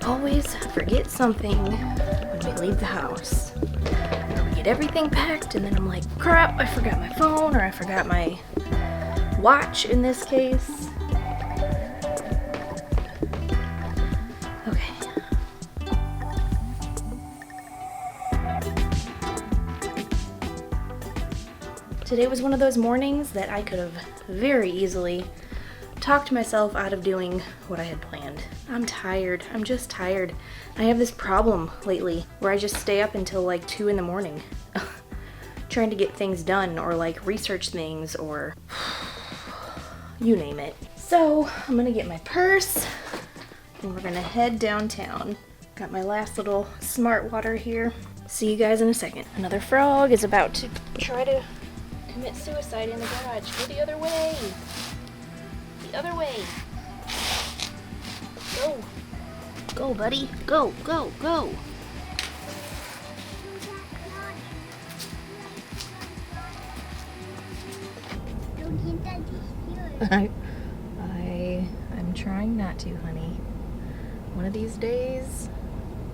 always forget something when we leave the house. We get everything packed and then I'm like, crap, I forgot my phone, or I forgot my watch in this case. Okay. Today was one of those mornings that I could have very easily talked myself out of doing what I had planned. I'm tired. I'm just tired. I have this problem lately where I just stay up until like 2 in the morning trying to get things done or like research things or you name it. So I'm gonna get my purse and we're gonna head downtown. Got my last little smart water here. See you guys in a second. Another frog is about to try to commit suicide in the garage. Go the other way. The other way. Go. Go, buddy. Go, go, go. I'm trying not to, honey. One of these days,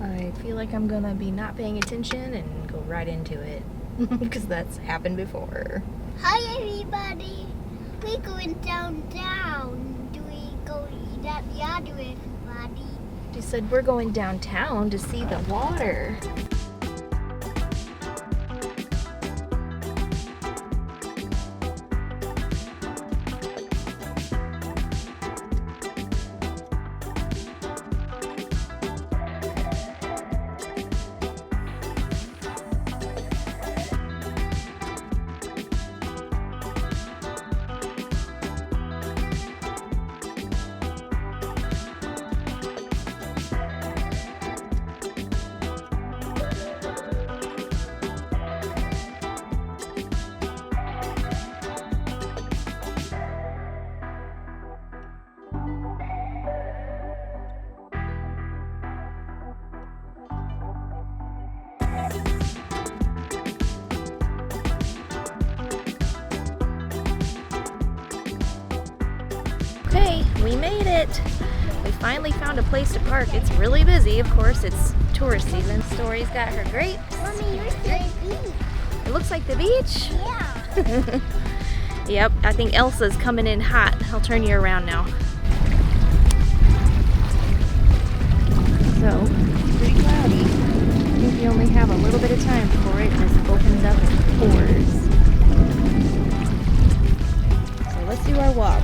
I feel like I'm gonna be not paying attention and go right into it. Because that's happened before. Hi everybody. We're going downtown. Do we go eat at the other everybody? She said we're going downtown to see the water. Okay, we made it. We finally found a place to park. It's really busy, of course. It's tourist season. Story's got her grapes. Mommy, you're the beach. It looks like the beach. Yeah. Yep, I think Elsa's coming in hot. I'll turn you around now. So, it's pretty cloudy. I think we only have a little bit of time before it just opens up and pours. So let's do our walk.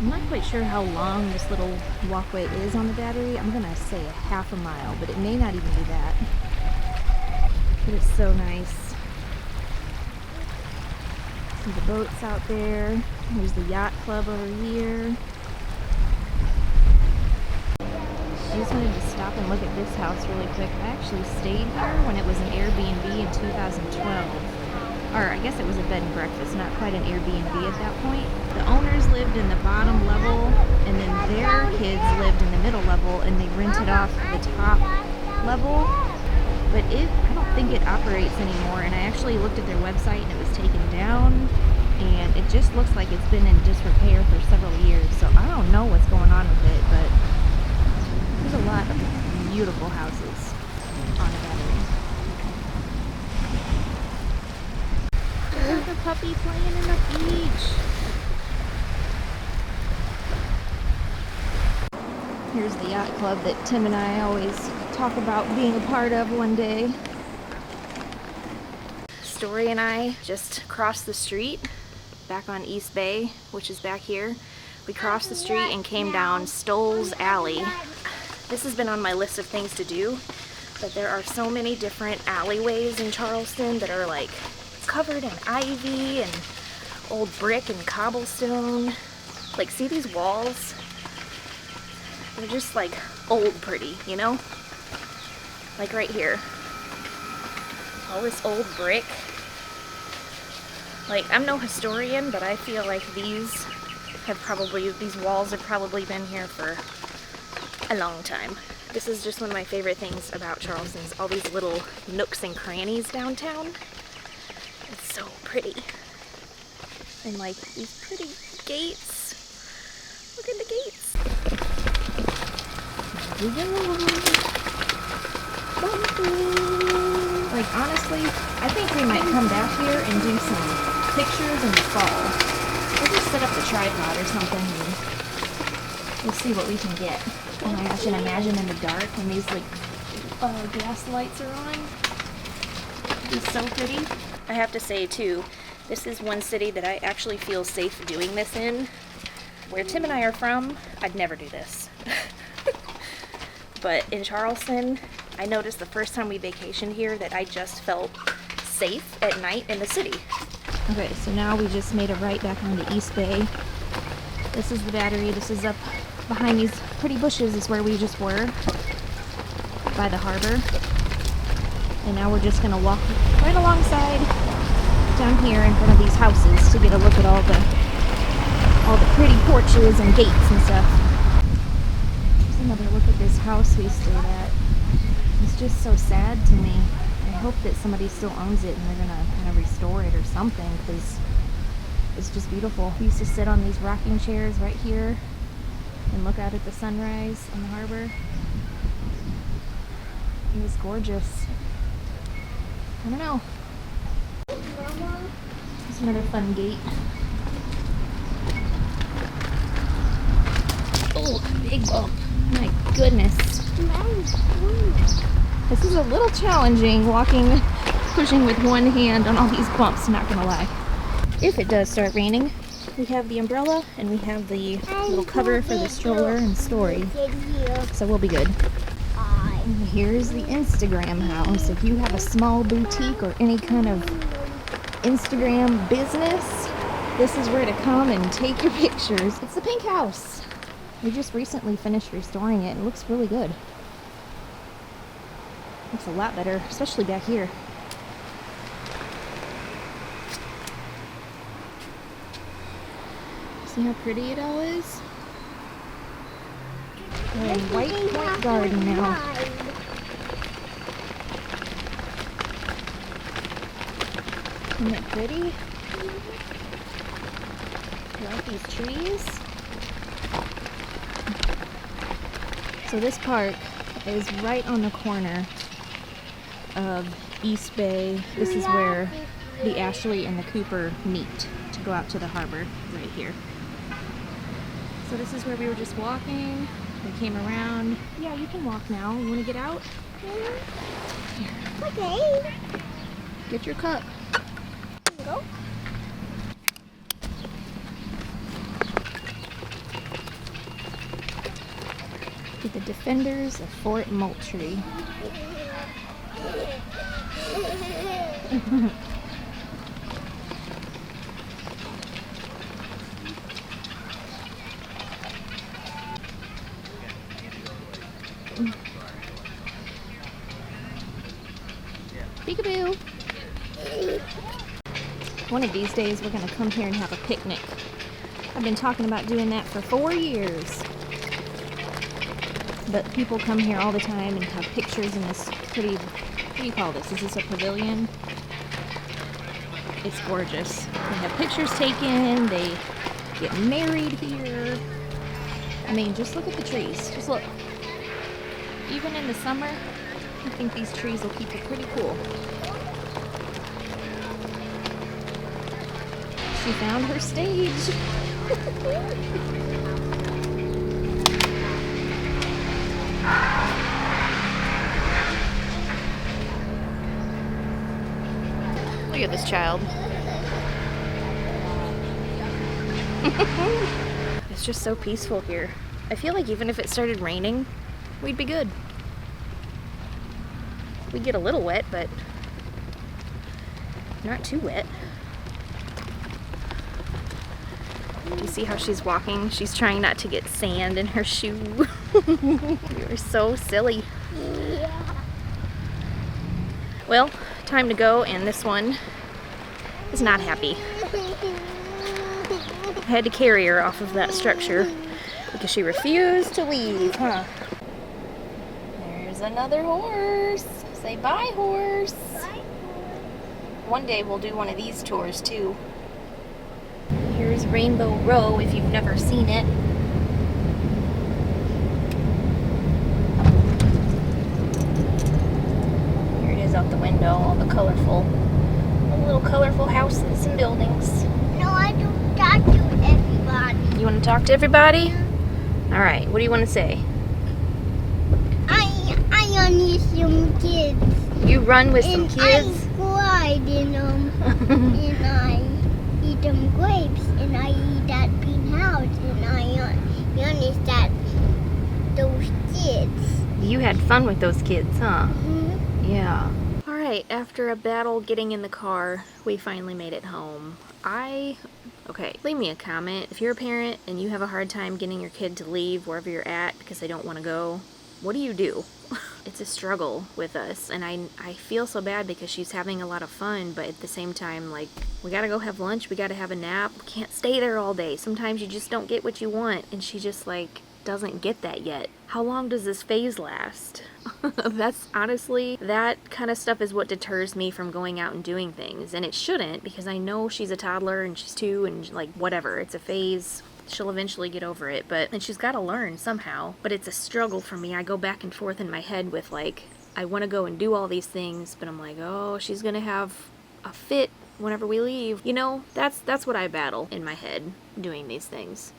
I'm not quite sure how long this little walkway is on the Battery. I'm gonna say a half a mile, but it may not even be that. But it's so nice. See the boats out there. There's the yacht club over here. I just wanted to stop and look at this house really quick. I actually stayed here when it was an Airbnb in 2012. Or I guess it was a bed and breakfast, not quite an Airbnb at that point. The owners lived in the bottom level, and then their kids lived in the middle level, and they rented off the top level. But I don't think it operates anymore, and I actually looked at their website and it was taken down, and it just looks like it's been in disrepair for several years. So I don't know what's going on with it, but there's a lot of beautiful houses on the Battery. Look at the puppy playing in the beach. Here's the yacht club that Tim and I always talk about being a part of one day. Story and I just crossed the street back on East Bay, which is back here. We crossed the street and came down Stoll's Alley. This has been on my list of things to do, but there are so many different alleyways in Charleston that are like covered in ivy and old brick and cobblestone. Like, see these walls? They're just like old pretty, you know? Like right here. All this old brick. Like, I'm no historian, but I feel like these walls have probably been here for a long time. This is just one of my favorite things about Charleston, is all these little nooks and crannies downtown. It's so pretty. And like these pretty gates. Look at the gates. we go. Like, honestly, I think we might come back here and do some pictures in the fall. We'll just set up the tripod or something and we'll see what we can get. Oh my gosh, and imagine in the dark when these like gas lights are on. It's so pretty. I have to say too, this is one city that I actually feel safe doing this in. Where Tim and I are from, I'd never do this. But in Charleston, I noticed the first time we vacationed here that I just felt safe at night in the city. Okay, so now we just made a right back onto East Bay. This is the battery. This is up behind these pretty bushes is where we just were, by the harbor. And now we're just gonna walk right alongside down here in front of these houses to get a look at all the pretty porches and gates and stuff. Just another look at this house we stayed at. It's just so sad to me. I hope that somebody still owns it and they're gonna kind of restore it or something, because it's just beautiful. We used to sit on these rocking chairs right here and look out at the sunrise on the harbor. It was gorgeous. I don't know. It's another fun gate. Oh, big bump. My goodness. This is a little challenging walking, pushing with one hand on all these bumps, not gonna lie. If it does start raining, we have the umbrella and we have the little cover for the stroller and story. So we'll be good. And here's the Instagram house. If you have a small boutique or any kind of Instagram business, this is where to come and take your pictures. It's the pink house. We just recently finished restoring it. It looks really good. Looks a lot better, especially back here. See how pretty it all is? We're in White Point Garden now. Isn't it pretty? You like these trees? So this park is right on the corner of East Bay. This is where the Ashley and the Cooper meet to go out to the harbor, right here. So this is where we were just walking. We came around. Yeah, you can walk now. You want to get out? Here. Okay. Get your cup. Go. To the defenders of Fort Moultrie. Peekaboo! One of these days we're going to come here and have a picnic. I've been talking about doing that for 4 years. But people come here all the time and have pictures in this pretty, what do you call this? Is this a pavilion? It's gorgeous. They have pictures taken, they get married here. I mean, just look at the trees. Just look. Even in the summer, I think these trees will keep it pretty cool. She found her stage. Look at this child. It's just so peaceful here. I feel like even if it started raining, we'd be good. We'd get a little wet, but not too wet. You see how she's walking? She's trying not to get sand in her shoe. You're so silly. Yeah. Well, time to go, and this one is not happy. I had to carry her off of that structure because she refused to leave, huh? There's another horse. Say bye, horse. One day we'll do one of these tours too. Here's Rainbow Row if you've never seen it. window, all the little colorful houses and buildings. No, I don't talk to everybody. You want to talk to everybody? All right, what do you want to say? I only some kids. You run with some And kids? I cried in them. And I eat them grapes. And I eat that pink house. And I only that those kids. You had fun with those kids, huh? Mm-hmm. Yeah. All right, after a battle getting in the car, we finally made it home. Okay, leave me a comment. If you're a parent and you have a hard time getting your kid to leave wherever you're at because they don't want to go, what do you do? It's a struggle with us, and I feel so bad because she's having a lot of fun, but at the same time, like, we gotta go have lunch, we gotta have a nap, we can't stay there all day. Sometimes you just don't get what you want, and she just, like, doesn't get that yet. How long does this phase last? That's honestly, that kind of stuff is what deters me from going out and doing things, and it shouldn't, because I know she's a toddler and she's 2 and like whatever, it's a phase. She'll eventually get over it, and she's got to learn somehow. But it's a struggle for me. I go back and forth in my head with, like, I want to go and do all these things, but I'm like, oh, she's gonna have a fit whenever we leave. You know, that's what I battle in my head doing these things.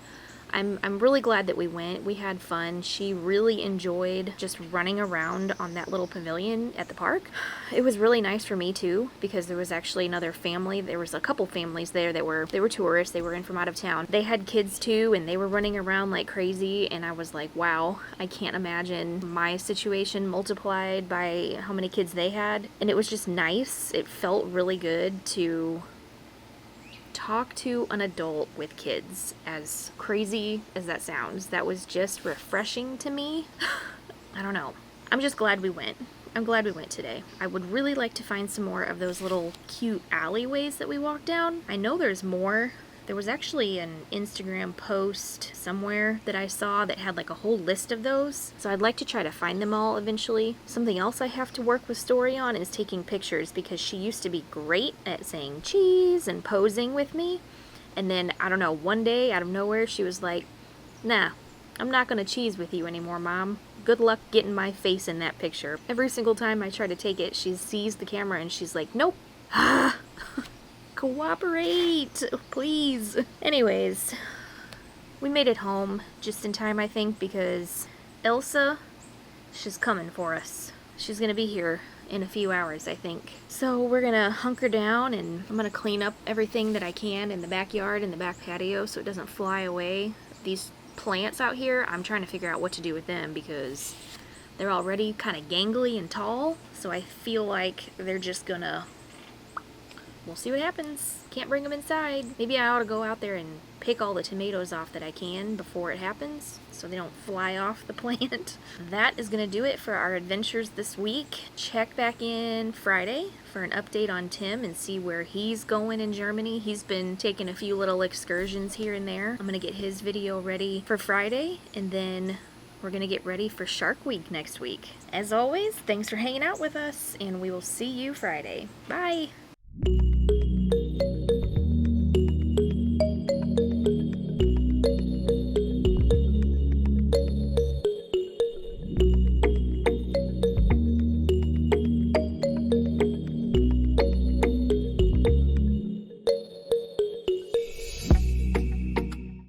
I'm really glad that we went. We had fun. She really enjoyed just running around on that little pavilion at the park. It was really nice for me too, because there was actually another family. There was a couple families there they were tourists. They were in from out of town. They had kids too, and they were running around like crazy, and I was like, wow, I can't imagine my situation multiplied by how many kids they had. And it was just nice. It felt really good to talk to an adult with kids, as crazy as that sounds. That was just refreshing to me. I don't know. I'm just glad we went. I'm glad we went today. I would really like to find some more of those little cute alleyways that we walked down. I know there's more. There was actually an Instagram post somewhere that I saw that had like a whole list of those. So I'd like to try to find them all eventually. Something else I have to work with Story on is taking pictures, because she used to be great at saying cheese and posing with me. And then, I don't know, one day out of nowhere she was like, nah, I'm not gonna cheese with you anymore, Mom. Good luck getting my face in that picture. Every single time I try to take it, she sees the camera and she's like, nope. Cooperate, please. Anyways, we made it home just in time, I think, because Elsa, she's coming for us. She's gonna be here in a few hours, I think. So we're gonna hunker down, and I'm gonna clean up everything that I can in the backyard and the back patio so it doesn't fly away. These plants out here, I'm trying to figure out what to do with them because they're already kind of gangly and tall, so I feel like they're just gonna... We'll see what happens. Can't bring them inside. Maybe I ought to go out there and pick all the tomatoes off that I can before it happens, so they don't fly off the plant. That is going to do it for our adventures this week. Check back in Friday for an update on Tim and see where he's going in Germany. He's been taking a few little excursions here and there. I'm going to get his video ready for Friday, and then we're going to get ready for Shark Week next week. As always, thanks for hanging out with us, and we will see you Friday. Bye!